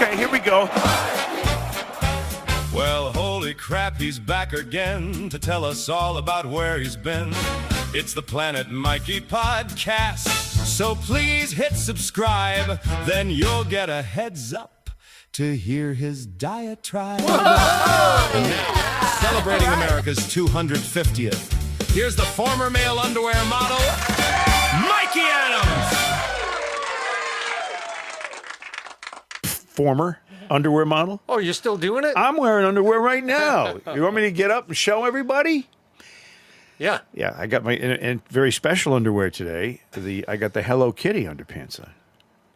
Okay, here we go. Well, holy crap, he's back again to tell us all about where he's been. It's the Planet Mikey podcast, so please hit subscribe, then you'll get a heads up to hear his diatribe. And now, celebrating America's 250th, here's the former male underwear model, Mikey Adams. Former underwear model. Oh, you're still doing it? I'm wearing underwear right now. You want me to get up and show everybody? Yeah. Yeah, I got my and very special underwear today. I got the Hello Kitty underpants on.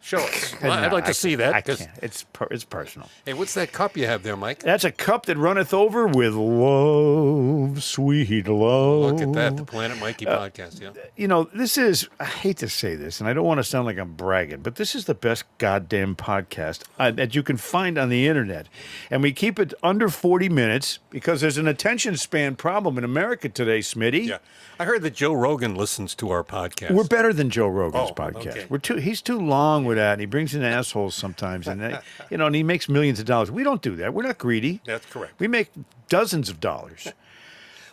Show us. No, I'd like to see that. I 'cause- can't. It's personal. Hey, what's that cup you have there, Mike? That's a cup that runneth over with love, sweet love. Look at that, the Planet Mikey podcast, yeah. You know, this is, I hate to say this, and I don't want to sound like I'm bragging, but this is the best goddamn podcast that you can find on the internet. And we keep it under 40 minutes because there's an attention span problem in America today, Smitty. Yeah. I heard that Joe Rogan listens to our podcast. We're better than Joe Rogan's Oh, podcast. okay. He's too long with that, and he brings in assholes sometimes, and and he makes millions of dollars. We don't do that. We're not greedy. That's correct. We make dozens of dollars.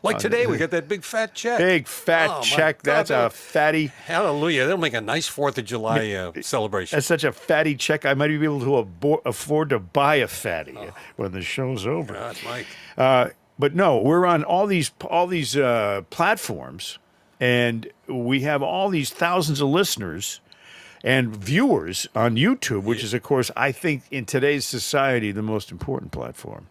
Like today, we got that big fat check. Big fat Oh, my check. God, That's a fatty. Hallelujah. That'll make a nice 4th of July celebration. That's such a fatty check. I might be able to afford to buy a fatty when the show's over. God, Mike. But no, we're on all these platforms, and we have all these thousands of listeners and viewers on YouTube, which is, of course, I think in today's society, the most important platform.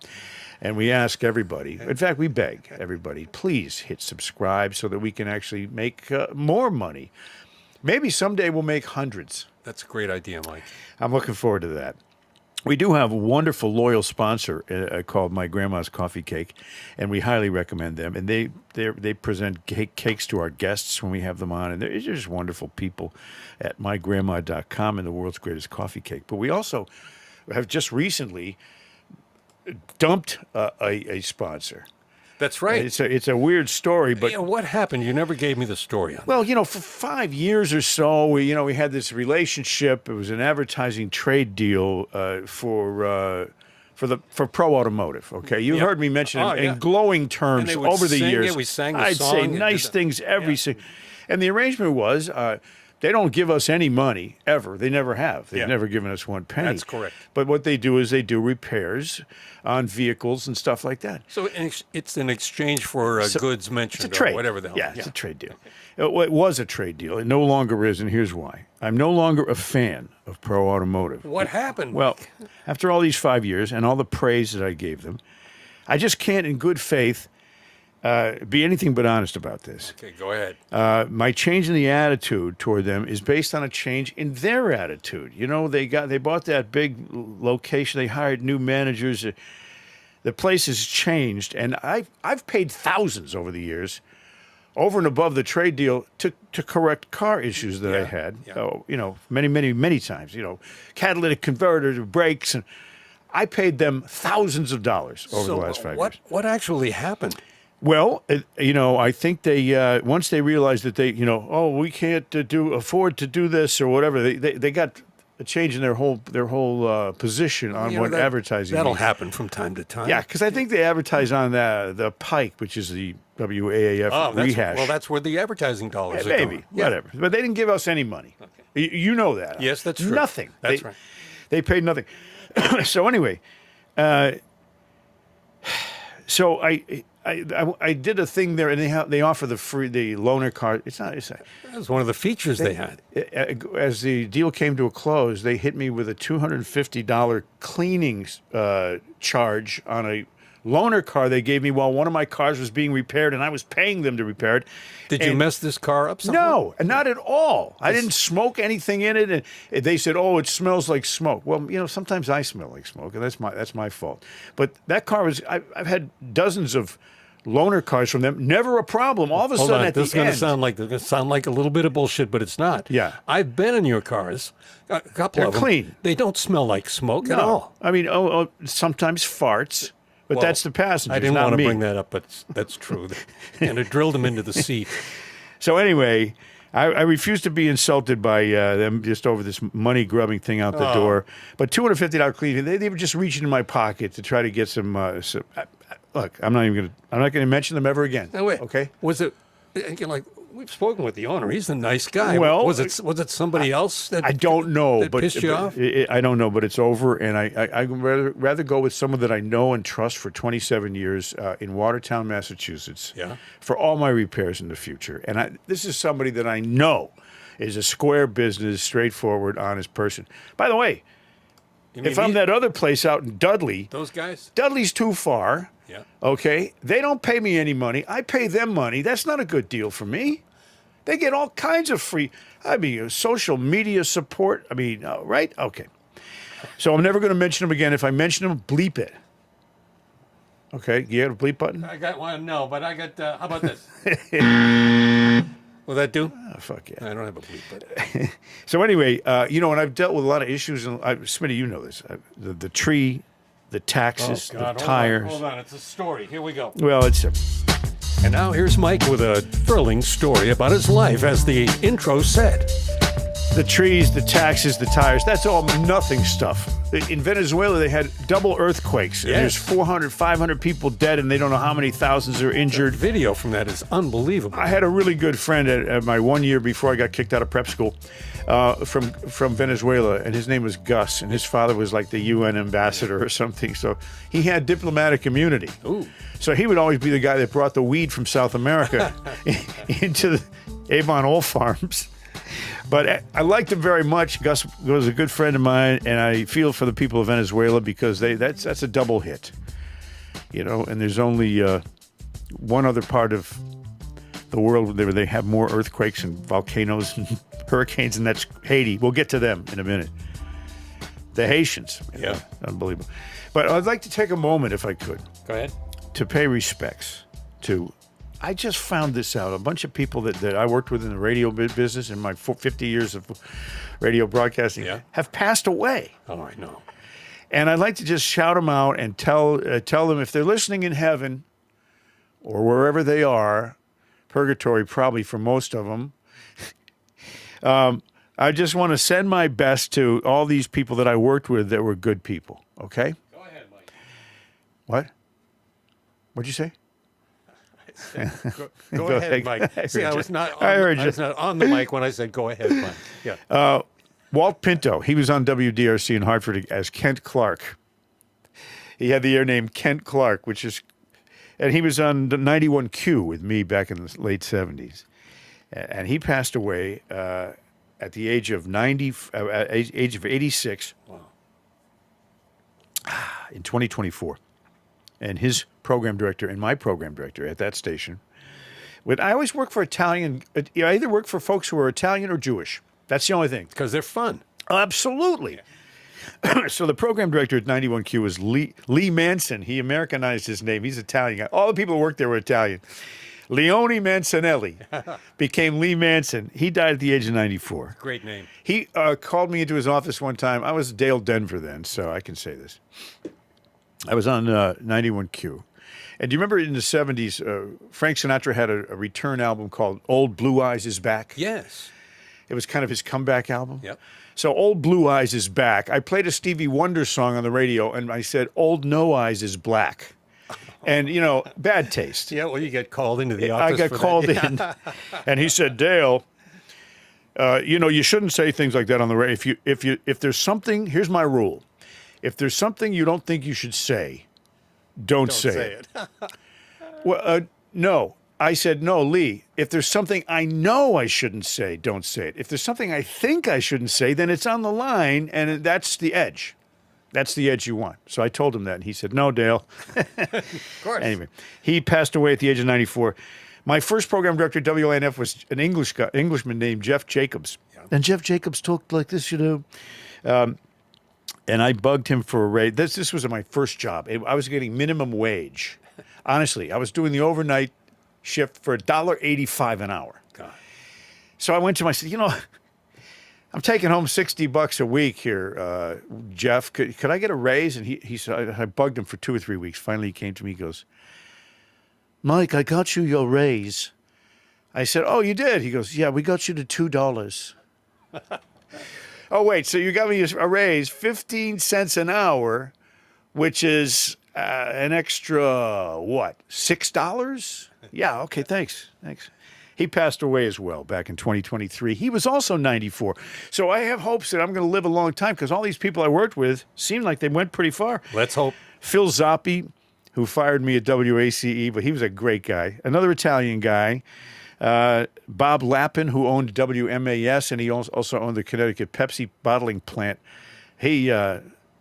And we ask everybody, in fact, we beg everybody, please hit subscribe so that we can actually make more money. Maybe someday we'll make hundreds. That's a great idea, Mike. I'm looking forward to that. We do have a wonderful loyal sponsor called My Grandma's Coffee Cake, and we highly recommend them. And they present cakes to our guests when we have them on, and they're just wonderful people at mygrandma.com and the world's greatest coffee cake. But we also have just recently dumped a sponsor. That's right. It's a weird story, but Yeah, what happened? You never gave me the story on well, for 5 years or so, we had this relationship. It was an advertising trade deal for Pro Automotive. Okay, you heard me mention it in glowing terms And they would over the sing years. it, we sang the I'd song, say and nice did things every single. And the arrangement was. They don't give us any money, ever. They never have. They've never given us one penny. That's correct. But what they do is they do repairs on vehicles and stuff like that. So it's in exchange for goods mentioned It's a trade. or whatever the hell. Yeah, it's a trade deal. It was a trade deal. It no longer is, and here's why. I'm no longer a fan of Pro Automotive. What happened? Well, after all these 5 years and all the praise that I gave them, I just can't, in good faith, be anything but honest about this. Okay, go ahead. My change in the attitude toward them is based on a change in their attitude. They bought that big location. They hired new managers. The place has changed, and I've paid thousands over the years, over and above the trade deal, to correct car issues that I had. Many times. Catalytic converters, brakes, and I paid them thousands of dollars over the last 5 years. What actually happened? Well, I think they once they realized that we can't afford to do this or whatever. They got a change in their whole position on what advertising. That'll means. happen from time to time. Yeah, because I think they advertise on the Pike, which is the WAAF rehash. Well, that's where the advertising dollars are maybe going. Yeah. whatever. But they didn't give us any money. Okay. You know that. Yes, that's true. Nothing. That's right. They paid nothing. So anyway, so I did a thing there, and they offer the loaner car. That was one of the features they had. As the deal came to a close, they hit me with a $250 cleaning charge on a loaner car they gave me while one of my cars was being repaired, and I was paying them to repair it. Did you mess this car up somehow? No, not at all. I didn't smoke anything in it, and they said, "Oh, it smells like smoke." Well, sometimes I smell like smoke, and that's my fault. But that car was. I've had dozens of loaner cars from them. Never a problem. All of a sudden, at the end, this is going to sound like a little bit of bullshit, but it's not. Yeah. I've been in your cars. A couple They're of them. clean. They don't smell like smoke at all. I mean, sometimes farts. But Well, that's the passengers, I didn't not want to me. bring that up, but that's true. And it drilled them into the seat. So anyway, I refuse to be insulted by them just over this money grubbing thing out the door. But $250 cleaning, they were just reaching in my pocket to try to get some. Look, I'm not going to mention them ever again. Now, wait. Okay. Was it like we've spoken with the owner? He's a nice guy. Well, was it somebody else that I don't know, that but pissed you off? I don't know, but it's over, and I'd rather go with someone that I know and trust for 27 years in Watertown, Massachusetts, Yeah. for all my repairs in the future. And this is somebody that I know is a square business, straightforward, honest person. By the way, You mean if I'm that other place out in Dudley, those guys? Dudley's too far. Yeah. Okay, they don't pay me any money. I pay them money. That's not a good deal for me. They get all kinds of free, social media support. Right? Okay. So I'm never going to mention them again. If I mention them, bleep it. Okay, you have a bleep button? I got one. No, but I got. How about this? Will that do? Oh, fuck yeah. I don't have a bleep, but So anyway, and I've dealt with a lot of issues. And Smitty, you know this. The tree, the taxes, the tires. Hold on, it's a story. Here we go. Well, it's And now here's Mike with a thrilling story about his life, as the intro said. the trees, the taxes, the tires. That's all nothing stuff. In Venezuela, they had double earthquakes. And there's 400, 500 people dead, and they don't know how many thousands are injured. Video from that is unbelievable. I had a really good friend at my 1 year before I got kicked out of prep school from Venezuela, and his name was Gus, and his father was like the UN ambassador or something. So he had diplomatic immunity. Ooh. So he would always be the guy that brought the weed from South America into the Avon Oil Farms. But I liked him very much. Gus was a good friend of mine, and I feel for the people of Venezuela because that's a double hit, And there's only one other part of the world where they have more earthquakes and volcanoes and hurricanes, and that's Haiti. We'll get to them in a minute. The Haitians, Yeah. unbelievable. But I'd like to take a moment, if I could, Go ahead. to pay respects to. I just found this out. A bunch of people that I worked with in the radio business in my 50 years of radio broadcasting have passed away. Oh, I know. And I'd like to just shout them out and tell them if they're listening in heaven or wherever they are, purgatory probably for most of them. I just want to send my best to all these people that I worked with that were good people. Okay? Go ahead, Mike. What? What'd you say? Go ahead, Mike. See, I was not on the mic when I said go ahead, Mike. Yeah. Walt Pinto, he was on WDRC in Hartford as Kent Clark. He had the air name Kent Clark, and he was on 91Q with me back in the late 70s. And he passed away at the age of 86 in 2024. And his program director and my program director at that station. I always work for Italian. I either work for folks who are Italian or Jewish. That's the only thing. Because they're fun. Absolutely. Yeah. So the program director at 91Q was Lee Manson. He Americanized his name. He's Italian. All the people who worked there were Italian. Leone Mancinelli became Lee Manson. He died at the age of 94. Great name. He called me into his office one time. I was Dale Denver then, so I can say this. I was on 91Q. And do you remember in the 70s, Frank Sinatra had a return album called Old Blue Eyes Is Back? Yes. It was kind of his comeback album. Yep. So Old Blue Eyes Is Back. I played a Stevie Wonder song on the radio, and I said, Old No Eyes Is Black. And, bad taste. Yeah, well, you get called into the office. I got called in. And he said, Dale, you shouldn't say things like that on the radio. If there's something, here's my rule. If there's something you don't think you should say, don't say it. Well, no. I said, no, Lee, if there's something I know I shouldn't say, don't say it. If there's something I think I shouldn't say, then it's on the line, and that's the edge. That's the edge you want. So I told him that, and he said, no, Dale. Of course. Anyway, he passed away at the age of 94. My first program director at WANF was an Englishman named Jeff Jacobs. Yeah. And Jeff Jacobs talked like this, and I bugged him for a raise. This was my first job. I was getting minimum wage. Honestly, I was doing the overnight shift for $1.85 an hour. God. So I went to him. I said, I'm taking home $60 a week here, Jeff. Could I get a raise? And he said, I bugged him for 2 or 3 weeks. Finally, he came to me. He goes, Mike, I got you your raise I said, "Oh, you did?" He goes, "Yeah, we got you to $2." Oh, wait, so you got me a raise, 15 cents an hour, which is an extra, what, $6? Yeah, okay, thanks. He passed away as well back in 2023. He was also 94. So I have hopes that I'm going to live a long time because all these people I worked with seemed like they went pretty far. Let's hope. Phil Zoppi, who fired me at WACE, but he was a great guy. Another Italian guy. Bob Lappin, who owned WMAS, and he also owned the Connecticut Pepsi bottling plant. He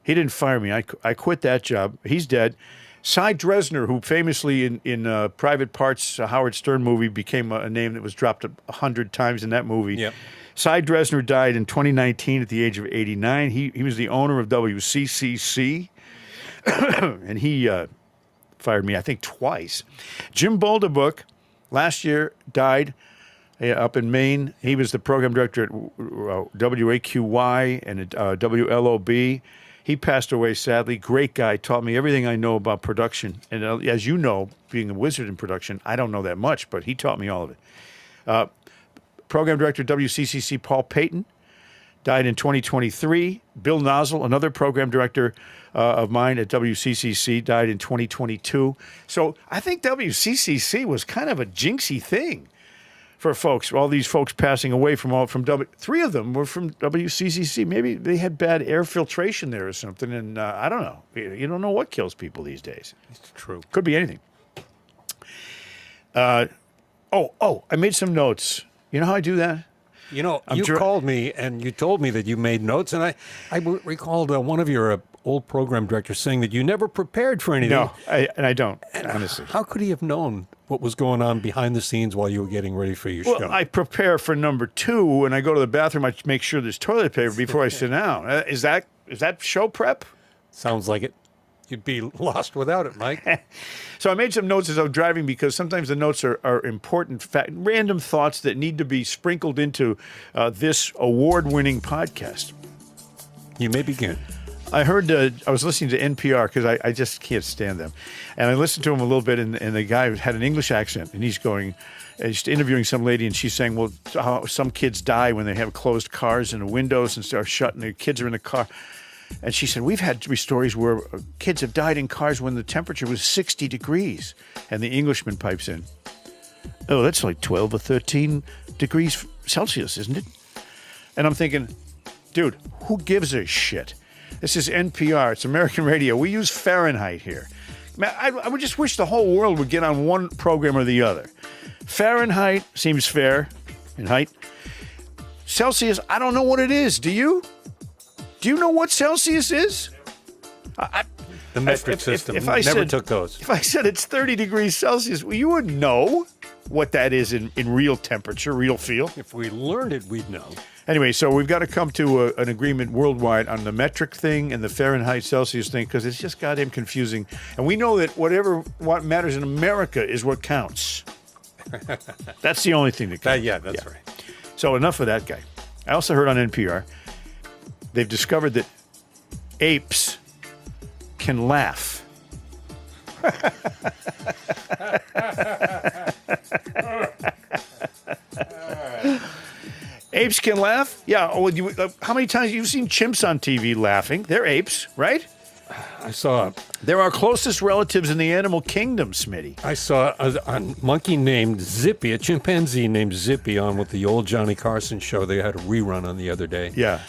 didn't fire me. I quit that job. He's dead. Cy Dresner, who famously in Private Parts, a Howard Stern movie, became a name that was dropped 100 times in that movie. Yep. Cy Dresner died in 2019 at the age of 89. He was the owner of WCCC, and he fired me, I think, twice. Jim Boulderbook, last year, died up in Maine. He was the program director at WAQY and at WLOB. He passed away, sadly. Great guy. Taught me everything I know about production. And as you know, being a wizard in production, I don't know that much, but he taught me all of it. Program director at WCCC, Paul Payton, died in 2023. Bill Nozzle, another program director of mine at WCCC, died in 2022. So I think WCCC was kind of a jinxy thing for folks. All these folks passing away three of them were from WCCC. Maybe they had bad air filtration there or something, and I don't know. You don't know what kills people these days. It's true. Could be anything. I made some notes. You know how I do that? You know, you called me and you told me that you made notes, and I recalled one of your old program directors saying that you never prepared for anything. No, I don't, honestly. How could he have known what was going on behind the scenes while you were getting ready for your show? Well, I prepare for number 2, and I go to the bathroom. I make sure there's toilet paper before I sit down. Is that show prep? Sounds like it. You'd be lost without it, Mike. So I made some notes as I was driving because sometimes the notes are important, random thoughts that need to be sprinkled into this award-winning podcast. You may begin. I heard, I was listening to NPR because I just can't stand them. And I listened to him a little bit, and the guy had an English accent, and he's interviewing some lady, and she's saying, well, how some kids die when they have closed cars and the windows and start shutting, the kids are in the car. And she said, we've had 3 stories where kids have died in cars when the temperature was 60 degrees. And the Englishman pipes in, oh, that's like 12 or 13 degrees Celsius, isn't it? And I'm thinking, dude, who gives a shit? This is NPR. It's American radio. We use Fahrenheit here. Man, I would just wish the whole world would get on one program or the other. Fahrenheit seems fair in height. Celsius, I don't know what it is. Do you? Do you know what Celsius is? The metric system. If I never said, took those. If I said it's 30 degrees Celsius, well, you wouldn't know what that is in real temperature, real feel. If we learned it, we'd know. Anyway, so we've got to come to an agreement worldwide on the metric thing and the Fahrenheit Celsius thing because it's just goddamn confusing. And we know that what matters in America is what counts. That's the only thing that counts. That's right. So enough of that guy. I also heard on NPR, they've discovered that apes can laugh. Apes can laugh? Yeah. Oh, how many times you've seen chimps on TV laughing? They're apes, right? I saw. They're our closest relatives in the animal kingdom, Smitty. I saw a monkey named Zippy, a chimpanzee named Zippy, on with the old Johnny Carson show. They had a rerun on the other day. Yeah.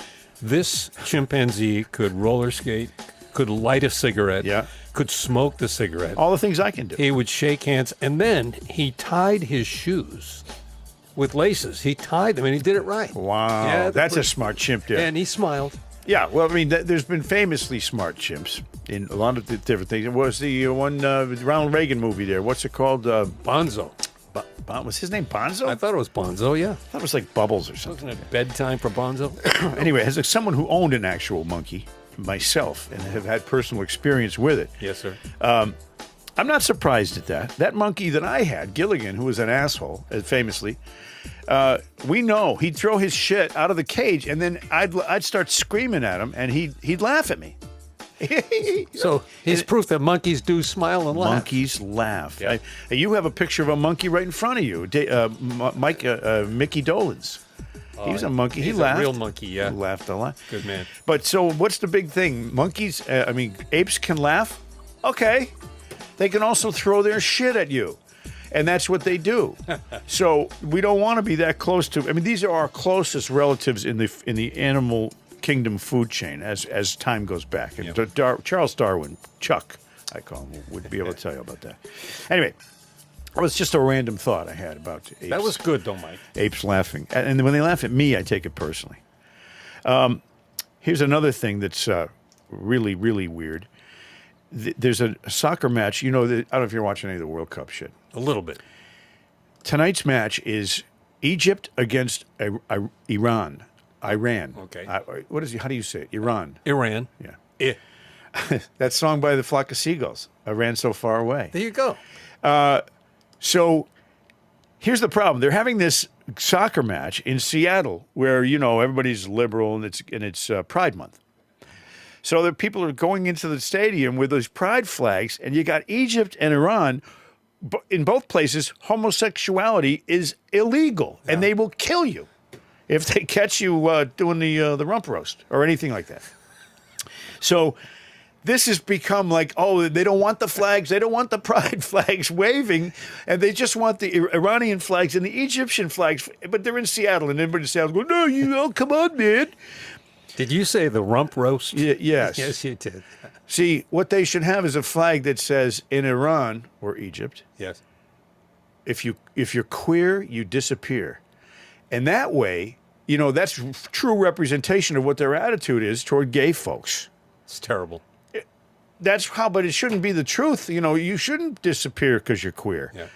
This chimpanzee could roller skate, could light a cigarette, could smoke the cigarette. All the things I can do. He would shake hands, and then he tied his shoes with laces. He tied them, and he did it right. Wow. Yeah, that's a smart chimp there. And he smiled. Yeah, well, I mean, there's been famously smart chimps in a lot of different things. It was the one Ronald Reagan movie there. What's it called? Bonzo. Was his name Bonzo? I thought it was Bonzo, yeah. That was like Bubbles or something. Wasn't it bedtime for Bonzo? Anyway, as someone who owned an actual monkey myself and have had personal experience with it. Yes, sir. I'm not surprised at that. That monkey that I had, Gilligan, who was an asshole, famously, we know he'd throw his shit out of the cage, and then I'd start screaming at him, and he'd laugh at me. So he's proof that monkeys do smile and laugh. Monkeys laugh. Yeah. You have a picture of a monkey right in front of you. Mickey Dolenz. He's a monkey. He's He laughed. a real monkey, yeah. He laughed a lot. Good man. But so what's the big thing? Monkeys, apes can laugh. Okay. They can also throw their shit at you. And that's what they do. So we don't want to be that close to. I mean, these are our closest relatives in the animal kingdom food chain as time goes back. And Charles Darwin, Chuck, I call him, would be able to tell you about that. Anyway, it was just a random thought I had about apes. That was good, though, Mike. Apes laughing. And when they laugh at me, I take it personally. Here's another thing that's really, really weird. There's a soccer match. I don't know if you're watching any of the World Cup shit. A little bit. Tonight's match is Egypt against Iran. Okay. How do you say it? Iran. Iran. Yeah. That song by the Flock of Seagulls. I ran so far away. There you go. So here's the problem. They're having this soccer match in Seattle where, everybody's liberal and it's Pride Month. So the people are going into the stadium with those pride flags, and you got Egypt and Iran. In both places, homosexuality is illegal, and they will kill you if they catch you doing the rump roast or anything like that. So this has become like, they don't want the flags, they don't want the pride flags waving, and they just want the Iranian flags and the Egyptian flags. But they're in Seattle, and everybody in Seattle goes, "No, come on, man." Did you say the rump roast? Yes. Yes, you did. See, what they should have is a flag that says, in Iran or Egypt, Yes. if you're queer, you disappear. And that way, that's true representation of what their attitude is toward gay folks. It's terrible. But it shouldn't be the truth. You shouldn't disappear because you're queer. Yeah.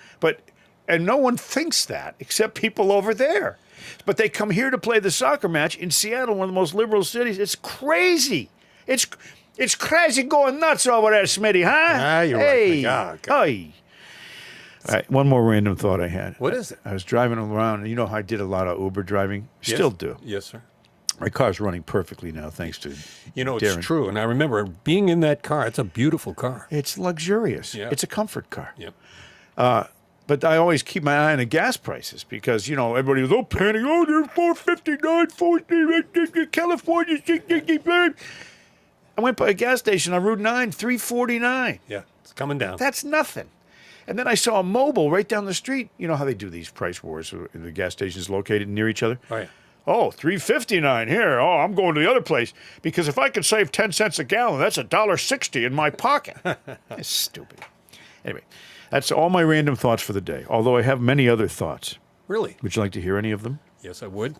And no one thinks that except people over there. But they come here to play the soccer match in Seattle, one of the most liberal cities. It's crazy. It's crazy going nuts over there, Smitty, huh? You're hey. right. God. Hey. All right, one more random thought I had. What is it? I was driving around, and how I did a lot of Uber driving? Still do. Yes, sir. My car's running perfectly now, thanks to Darren. It's true. And I remember being in that car. It's a beautiful car. It's luxurious. Yeah. It's a comfort car. Yep. But I always keep my eye on the gas prices because, everybody goes, panic. They're $4.59, $4 California, $6.65. I went by a gas station on Route 9, $3.49. Yeah, it's coming down. That's nothing. And then I saw a mobile right down the street. You know how they do these price wars? The gas stations located near each other. Oh, yeah. Oh, $3.59 here. Oh, I'm going to the other place because if I could save 10 cents a gallon, that's $1.60 in my pocket. That's stupid. Anyway, that's all my random thoughts for the day, although I have many other thoughts. Really? Would you like to hear any of them? Yes, I would.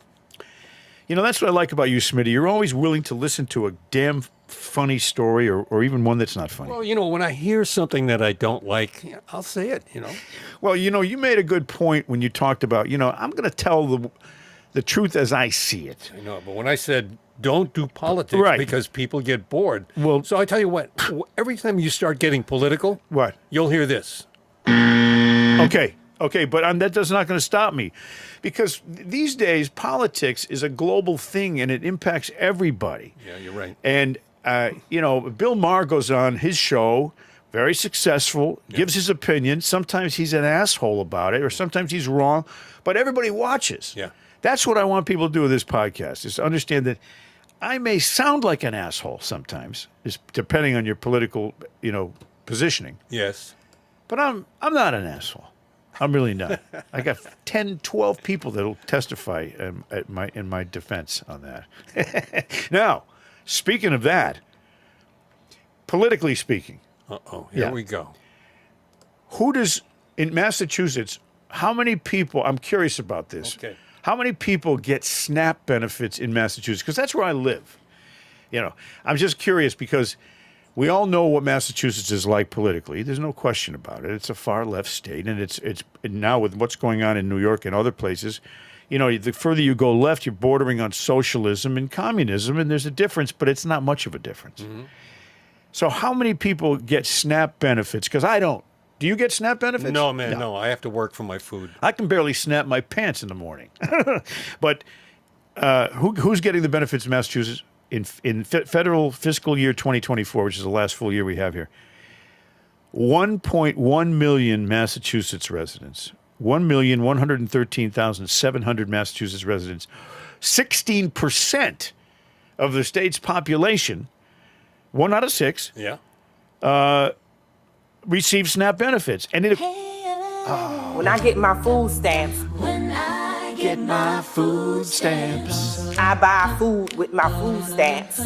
That's what I like about you, Smitty. You're always willing to listen to a damn funny story or even one that's not funny. Well, when I hear something that I don't like, I'll say it, Well, you made a good point when you talked about, I'm going to tell the truth as I see it. I know, but when I said don't do politics Right. because people get bored. Well- so I tell you what, every time you start getting political, What? you'll hear this. Okay, but that's not going to stop me. Because these days, politics is a global thing, and it impacts everybody. Yeah, you're right. And, Bill Maher goes on his show, very successful, gives his opinion. Sometimes he's an asshole about it, or sometimes he's wrong, but everybody watches. Yeah. That's what I want people to do with this podcast, is to understand that I may sound like an asshole sometimes, depending on your political, positioning. Yes. But I'm not an asshole. I'm really not. I got 10, 12 people that will testify in my defense on that. Now, speaking of that, politically speaking, Here we go. in Massachusetts, how many people, I'm curious about this. Okay. How many people get SNAP benefits in Massachusetts? Because that's where I live. I'm just curious because we all know what Massachusetts is like politically. There's no question about it. It's a far left state, and it's now with what's going on in New York and other places, the further you go left, you're bordering on socialism and communism, and there's a difference, but it's not much of a difference. Mm-hmm. So how many people get SNAP benefits? Because I don't. Do you get SNAP benefits? No, man, no. I have to work for my food. I can barely snap my pants in the morning. But who's getting the benefits in Massachusetts? in federal fiscal year 2024, which is the last full year we have here, 1.1 million Massachusetts residents, 1,113,700 Massachusetts residents, 16% of the state's population, 1 out of 6, Yeah. receive SNAP benefits. And it When I get my food stamps, get my food stamps. I buy food with my food stamps.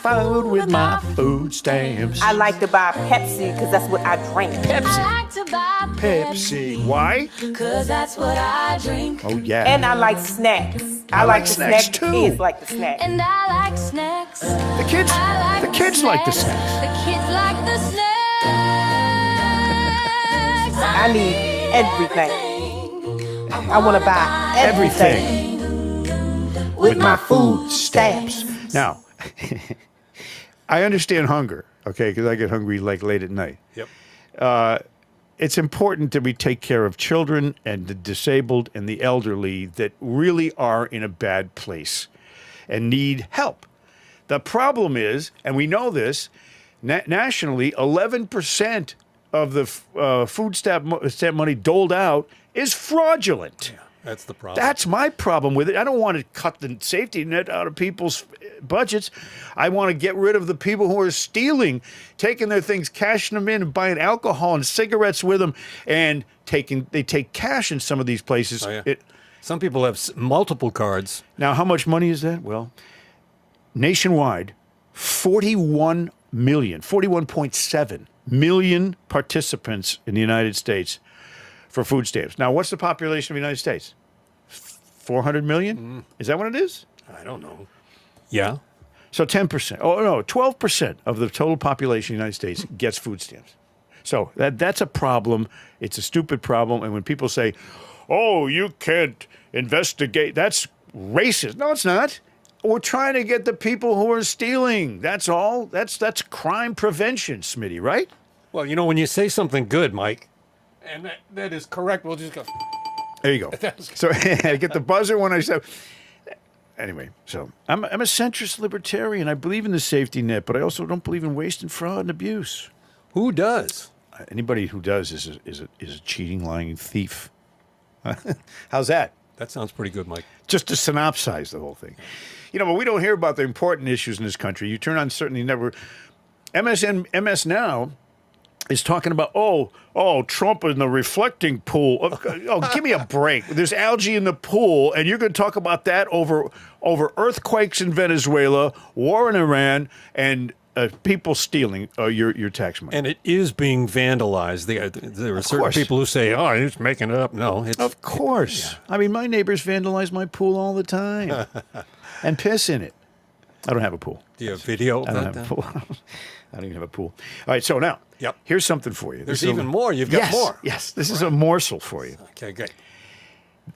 Food with my food stamps. I like to buy Pepsi because that's what I drink. Pepsi. Why? Cause that's what I drink. Oh, yeah. And I like snacks. I like like the snacks, snack. too. Kids like the snack. And I like snacks. The kids like the snacks. The kids like the snacks. I need everything. I want to buy everything with my food stamps. Now, I understand hunger, okay, because I get hungry like late at night. Yep. It's important that we take care of children and the disabled and the elderly that really are in a bad place and need help. The problem is, and we know this, nationally, 11% of the food stamp money doled out is fraudulent. Yeah, that's the problem. That's my problem with it. I don't want to cut the safety net out of people's budgets. I want to get rid of the people who are stealing, taking their things, cashing them in, and buying alcohol and cigarettes with them, and they take cash in some of these places. Oh, yeah. Some people have multiple cards. Now, how much money is that? Well, nationwide, 41.7 million participants in the United States for food stamps. Now, what's the population of the United States? 400 million? Is that what it is? I don't know. Yeah. So 10%. Oh, no, 12% of the total population of the United States gets food stamps. So that's a problem. It's a stupid problem. And when people say, oh, you can't investigate, that's racist. No, it's not. We're trying to get the people who are stealing. That's all. That's crime prevention, Smitty, right? Well, you know, when you say something good, Mike, and that is correct, we'll just go. There you go. So I get the buzzer when I say. Anyway, so I'm a centrist libertarian. I believe in the safety net, but I also don't believe in waste and fraud and abuse. Who does? Anybody who does is a cheating, lying thief. How's that? That sounds pretty good, Mike. Just to synopsize the whole thing. But we don't hear about the important issues in this country. You turn on certainly never. MS Now is talking about, Trump in the reflecting pool. Oh, give me a break. There's algae in the pool, and you're going to talk about that over earthquakes in Venezuela, war in Iran, and people stealing your tax money. And it is being vandalized. There are certain people who say, oh, he's making it up. No, it's... Of course. Yeah. I mean, my neighbors vandalize my pool all the time and piss in it. I don't have a pool. Do you have video I don't have a pool. I don't even have a pool. All right, so now, here's something for you. There's even more. You've got more. Yes, this is a morsel for you. Okay, great.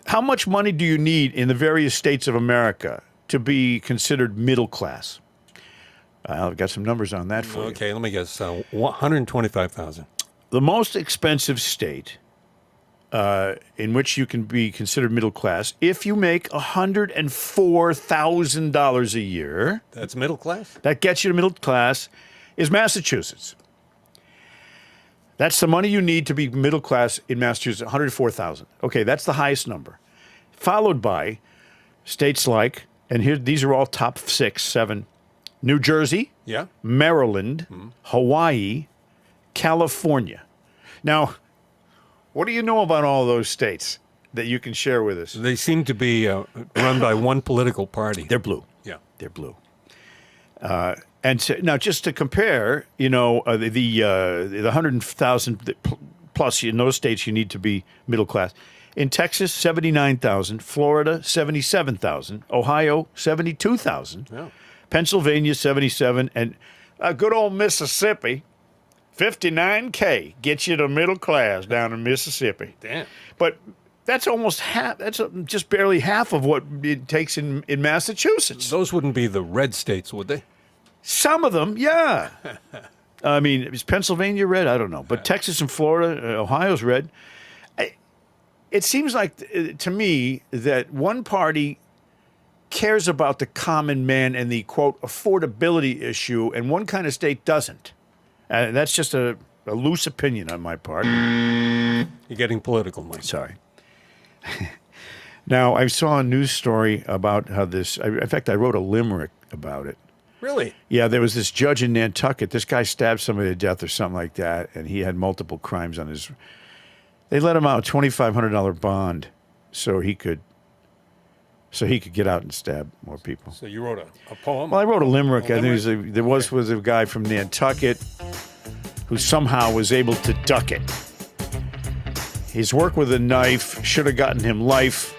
How much money do you need in the various states of America to be considered middle class? I've got some numbers on that for you. Okay, let me guess. 125,000. The most expensive state in which you can be considered middle class, if you make $104,000 a year. That's middle class? That gets you to middle class, is Massachusetts. That's the money you need to be middle class in Massachusetts, 104,000. Okay, that's the highest number. Followed by states like, and here these are all top 6, 7, New Jersey, Maryland, Hawaii, California. Now, what do you know about all those states that you can share with us? They seem to be run by one political party. They're blue. Yeah. They're blue. And so, now, just to compare, the 100,000 plus in those states, you need to be middle class. In Texas, 79,000. Florida, 77,000. Ohio, 72,000. Yeah. Pennsylvania, 77. And good old Mississippi, 59K gets you to middle class down in Mississippi. Damn. But that's almost half. That's just barely half of what it takes in Massachusetts. Those wouldn't be the red states, would they? Some of them, yeah. I mean, is Pennsylvania red? I don't know. But Texas and Florida, Ohio's red. It seems like, to me, that one party cares about the common man and the, quote, affordability issue, and one kind of state doesn't. And that's just a loose opinion on my part. You're getting political, Mike. Sorry. Now, I saw a news story about how this, in fact, I wrote a limerick about it. Really? Yeah, there was this judge in Nantucket. This guy stabbed somebody to death or something like that, and he had multiple crimes on his. They let him out $2,500 bond, so he could get out and stab more people. So you wrote a poem? Well, I wrote a limerick. A I think there was a guy from Nantucket who somehow was able to duck it. His work with a knife should have gotten him life,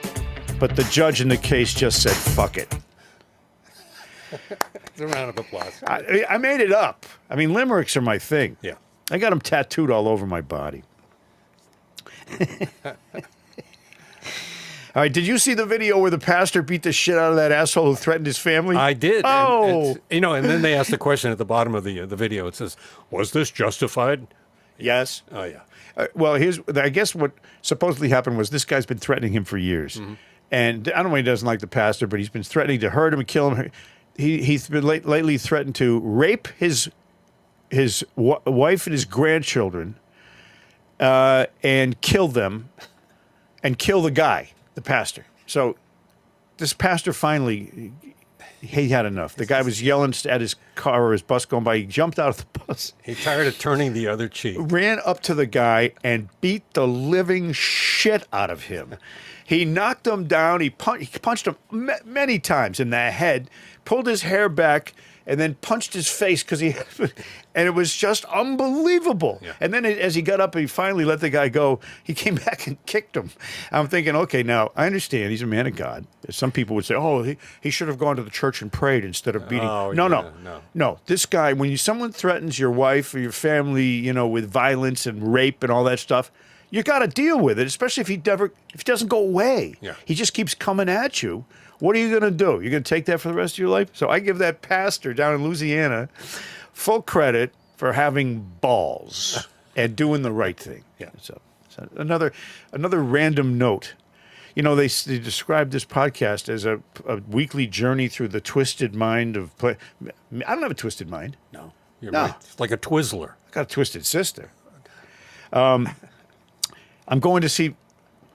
but the judge in the case just said, fuck it. It's a round of applause. I made it up. I mean, limericks are my thing. Yeah. I got them tattooed all over my body. All right, did you see the video where the pastor beat the shit out of that asshole who threatened his family? I did. Oh! And then they asked the question at the bottom of the video. It says, was this justified? Yes. Oh, yeah. Well, I guess what supposedly happened was this guy's been threatening him for years. Mm-hmm. And I don't know why he doesn't like the pastor, but he's been threatening to hurt him and kill him. He's been lately threatened to rape his wife and his grandchildren and kill them and kill the guy, the pastor. So this pastor finally, he had enough. The guy was yelling at his car or his bus going by. He jumped out of the bus. He tired of turning the other cheek. Ran up to the guy and beat the living shit out of him. He knocked him down. He punched him many times in the head, pulled his hair back, and then punched his face and it was just unbelievable. Yeah. And then as he got up and he finally let the guy go, he came back and kicked him. I'm thinking, okay, now I understand he's a man of God. Some people would say, oh, he should have gone to the church and prayed instead of beating. No. This guy, when someone threatens your wife or your family, with violence and rape and all that stuff, you got to deal with it, especially if he doesn't go away. Yeah. He just keeps coming at you. What are you going to do? You're going to take that for the rest of your life? So I give that pastor down in Louisiana full credit for having balls and doing the right thing. Yeah. So another random note. They describe this podcast as a weekly journey through the twisted mind of play. I don't have a twisted mind. No. You're right. It's like a Twizzler. I got a twisted sister. I'm going to see,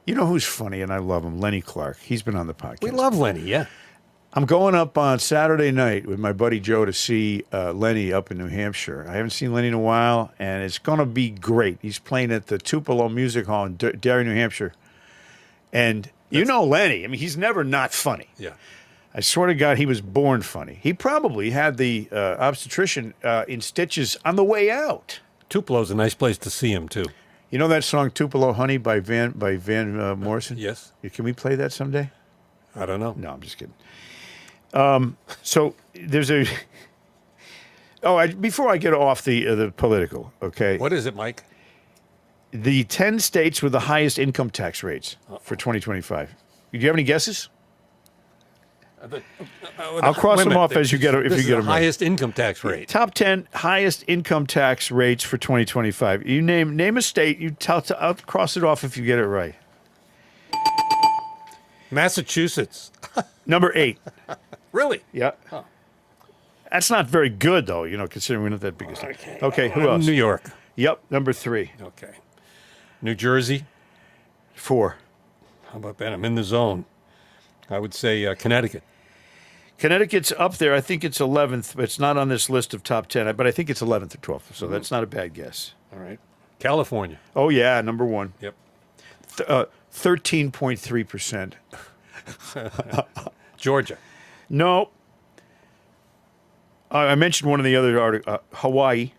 who's funny and I love him? Lenny Clark. He's been on the podcast. We love Lenny, yeah. I'm going up on Saturday night with my buddy Joe to see Lenny up in New Hampshire. I haven't seen Lenny in a while, and it's going to be great. He's playing at the Tupelo Music Hall in Derry, New Hampshire. And Lenny. I mean, he's never not funny. Yeah. I swear to God, he was born funny. He probably had the obstetrician in stitches on the way out. Tupelo's a nice place to see him, too. You know that song "Tupelo Honey" by Van Morrison? Yes. Can we play that someday? I don't know. No, I'm just kidding. So there's a. Before I get off the political, okay? What is it, Mike? The 10 states with the highest income tax rates for 2025. Do you have any guesses? I'll cross them off as you get if you get them. Highest income tax rate. Top 10 highest income tax rates for 2025. You name a state. I'll cross it off if you get it right. Massachusetts. Number 8. Really? Yeah. Huh. That's not very good, though, considering we're not that big a state. Okay, who else? New York. Yep, number 3. Okay. New Jersey. 4. How about that? I'm in the zone. I would say Connecticut. Connecticut's up there. I think it's 11th, but it's not on this list of top 10. But I think it's 11th or 12th, so that's not a bad guess. All right. California. Oh, yeah, number 1. Yep. 13.3%. Georgia. No. I mentioned one of the other articles. Hawaii.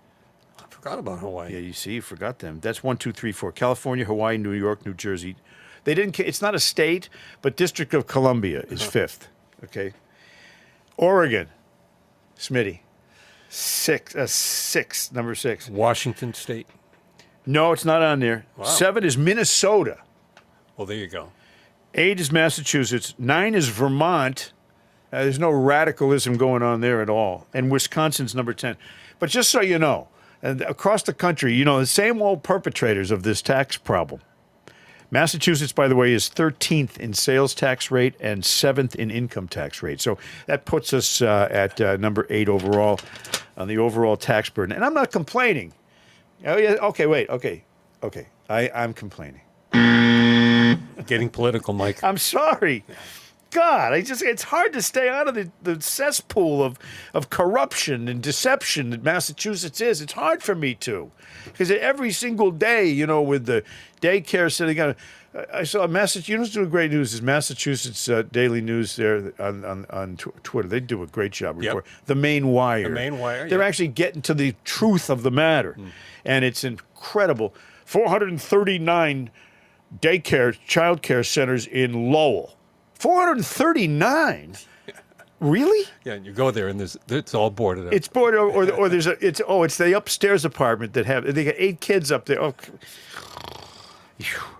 I forgot about Hawaii. Yeah, you see, you forgot them. That's 1, 2, 3, 4. California, Hawaii, New York, New Jersey. They didn't. It's not a state, but District of Columbia is 5th. Okay. Oregon, Smitty, 6, number 6. Washington State. No, it's not on there. Wow. 7 is Minnesota. Well, there you go. 8 is Massachusetts. 9 is Vermont. There's no radicalism going on there at all. And Wisconsin's number 10. But just so you know, and across the country, the same old perpetrators of this tax problem. Massachusetts, by the way, is 13th in sales tax rate and 7th in income tax rate. So that puts us at number 8 overall on the overall tax burden. And I'm not complaining. Oh, yeah. Okay, wait. Okay. I'm complaining. Getting political, Mike. I'm sorry. God, it's hard to stay out of the cesspool of corruption and deception that Massachusetts is. It's hard for me to. Because every single day, with the daycare sitting on, I saw Massachusetts. You know what's doing great news is Massachusetts Daily News there on Twitter. They do a great job reporting. The Main Wire. The Main Wire, They're actually getting to the truth of the matter. And it's incredible. 439 child care centers in Lowell. 439? Really? Yeah, and you go there and it's all boarded up. It's boarded, or there's it's the upstairs apartment they got 8 kids up there. Oh,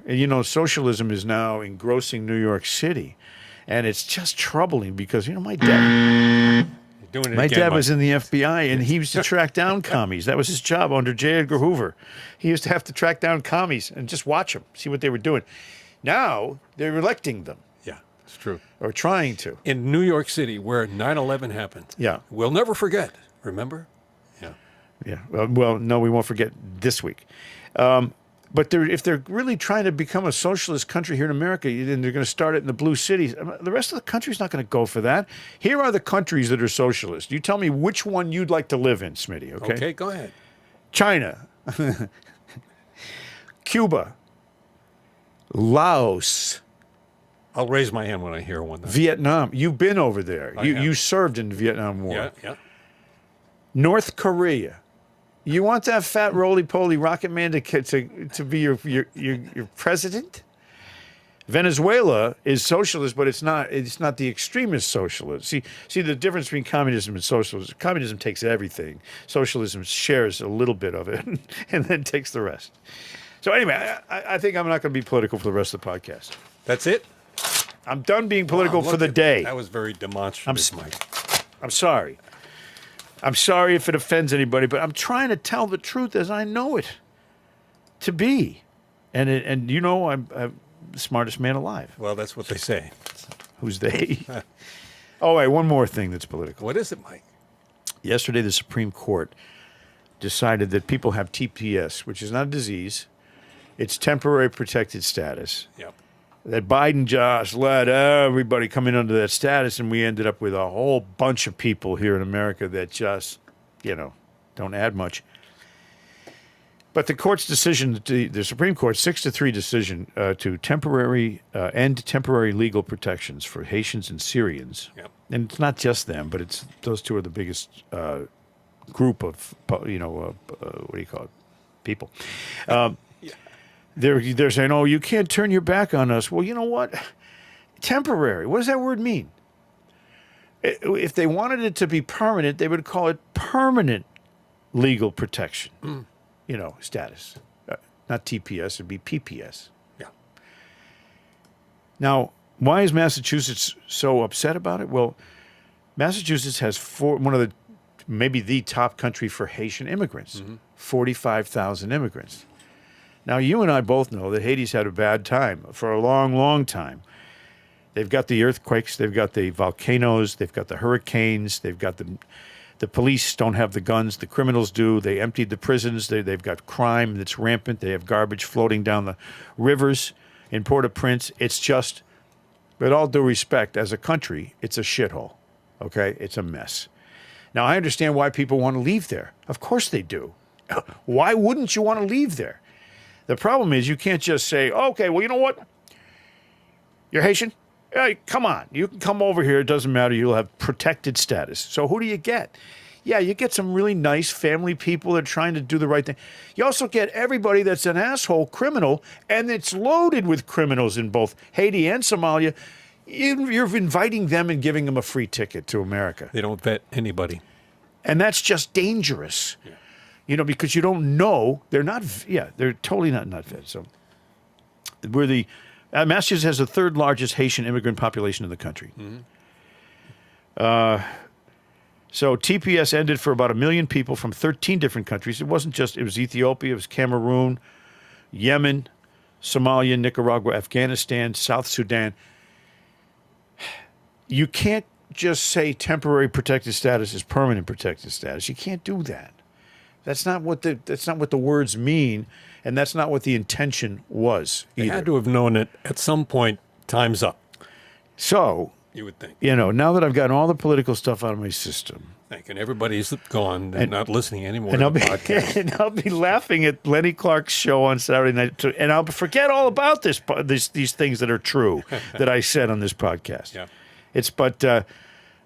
and socialism is now engrossing New York City, and it's just troubling because my dad. My dad was in the FBI, and he used to track down commies. That was his job under J. Edgar Hoover. He used to have to track down commies and just watch them, see what they were doing. Now they're electing them. Yeah, it's true. Or trying to. In New York City, where 9/11 happened. Yeah. We'll never forget. Remember? Yeah. Yeah. Well, no, we won't forget this week. But if they're really trying to become a socialist country here in America, then they're going to start it in the blue cities. The rest of the country's not going to go for that. Here are the countries that are socialist. You tell me which one you'd like to live in, Smitty, okay? Okay, go ahead. China, Cuba, Laos, I'll raise my hand when I hear one. Vietnam. You've been over there. I have. You served in the Vietnam War. Yeah. North Korea. You want that fat roly-poly rocket man to be your president? Venezuela is socialist, but it's not the extremist socialist. See the difference between communism and socialism. Communism takes everything. Socialism shares a little bit of it and then takes the rest. So anyway, I think I'm not going to be political for the rest of the podcast. That's it? I'm done being political Wow, for the day. That was very demonstrative, Mike. I'm sorry. I'm sorry if it offends anybody, but I'm trying to tell the truth as I know it to be. And I'm the smartest man alive. Well, that's what they say. Who's they? Oh, wait, one more thing that's political. What is it, Mike? Yesterday, the Supreme Court decided that people have TPS, which is not a disease. It's temporary protected status. Yep. That Biden just let everybody come in under that status, and we ended up with a whole bunch of people here in America that just, don't add much. But the court's decision, the Supreme Court 6-3 decision to end temporary legal protections for Haitians and Syrians, Yep. and it's not just them, but it's those two are the biggest group of what do you call it, people. They're saying, oh, you can't turn your back on us. Well, you know what? Temporary. What does that word mean? If they wanted it to be permanent, they would call it permanent legal protection, status. Not TPS, it'd be PPS. Yeah. Now, why is Massachusetts so upset about it? Well, Massachusetts has maybe the top country for Haitian immigrants, 45,000 immigrants. Now, you and I both know that Haiti's had a bad time for a long, long time. They've got the earthquakes, they've got the volcanoes, they've got the hurricanes, they've got the police don't have the guns, the criminals do. They emptied the prisons, they've got crime that's rampant, they have garbage floating down the rivers in Port-au-Prince. It's just, with all due respect, as a country, it's a shithole, okay? It's a mess. Now, I understand why people want to leave there. Of course they do. Why wouldn't you want to leave there? The problem is you can't just say, okay, well, you know what? You're Haitian? Hey, come on. You can come over here. It doesn't matter. You'll have protected status. So who do you get? Yeah, you get some really nice family people that are trying to do the right thing. You also get everybody that's an asshole criminal, and it's loaded with criminals in both Haiti and Somalia. You're inviting them and giving them a free ticket to America. They don't vet anybody. And that's just dangerous. Yeah. Because you don't know. They're totally not vet. So Massachusetts has the third largest Haitian immigrant population in the country. So TPS ended for about 1 million people from 13 different countries. It was Ethiopia, it was Cameroon, Yemen, Somalia, Nicaragua, Afghanistan, South Sudan. You can't just say temporary protected status is permanent protected status. You can't do that. That's not what the words mean, and that's not what the intention was They either. had to have known that at some point, time's up, So, you would think. now that I've gotten all the political stuff out of my system, And everybody's gone. They're not listening anymore and to I'll the be podcast. and I'll be laughing at Lenny Clark's show on Saturday night, too, and I'll forget all about these things that are true that I said on this podcast. Yeah. But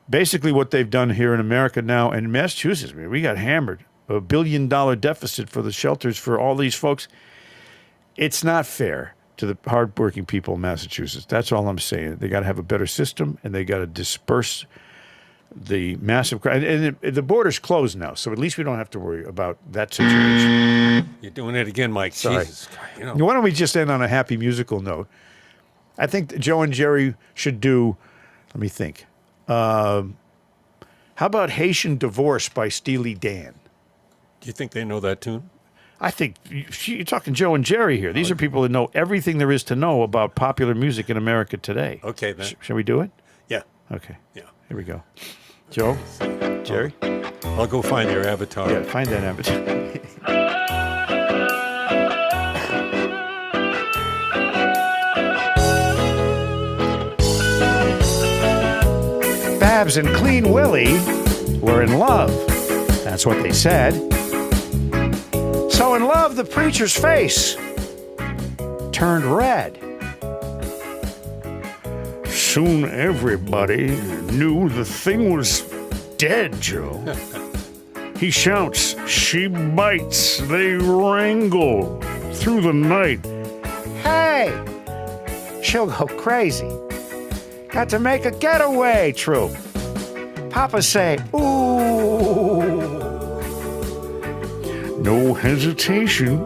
basically what they've done here in America now, and Massachusetts, I mean, we got hammered. $1 billion deficit for the shelters for all these folks. It's not fair to the hardworking people in Massachusetts. That's all I'm saying. They got to have a better system, and they got to disperse the massive crowd. And the border's closed now, so at least we don't have to worry about that situation. You're doing it again, Mike. Sorry. Jesus. You know, Why don't we just end on a happy musical note? I think that Joe and Jerry should do, let me think. How about Haitian Divorce by Steely Dan? do you think they know that tune? I think you're talking Joe and Jerry here. These are people that know everything there is to know about popular music in America today. Okay, then. Shall we do it? Yeah. Okay. Yeah. Here we go. Joe? Jerry? I'll go find your avatar. Yeah, find that avatar. Babs and Clean Willie were in love. That's what they said. So in love, the preacher's face turned red. Soon everybody knew the thing was dead, Joe. He shouts, she bites, they wrangle through the night. Hey! She'll go crazy. Got to make a getaway, troop. Papa say, ooh. No hesitation.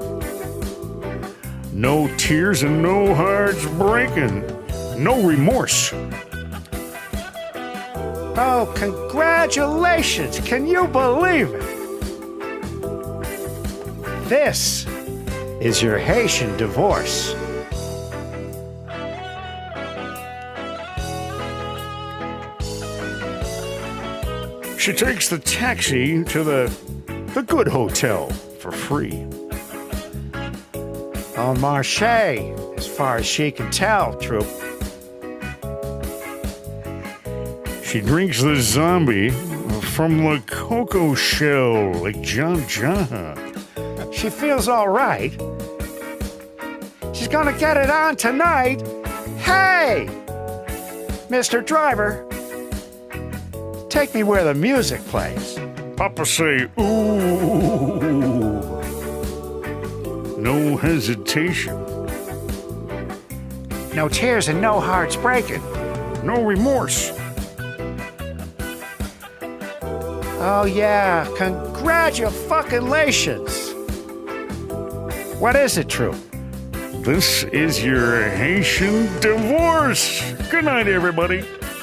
No tears and no hearts breaking. No remorse. Oh, congratulations. Can you believe it? This is your Haitian divorce. She takes the taxi to the good hotel for free. On Marche, as far as she can tell, troop. She drinks the zombie from the cocoa shell like John John. She feels all right. She's gonna get it on tonight. Hey, Mr. Driver, take me where the music plays. Papa say, ooh. No hesitation. No tears and no hearts breaking. No remorse. Oh yeah, congratulations. What is it, True? This is your Haitian divorce. Good night, everybody.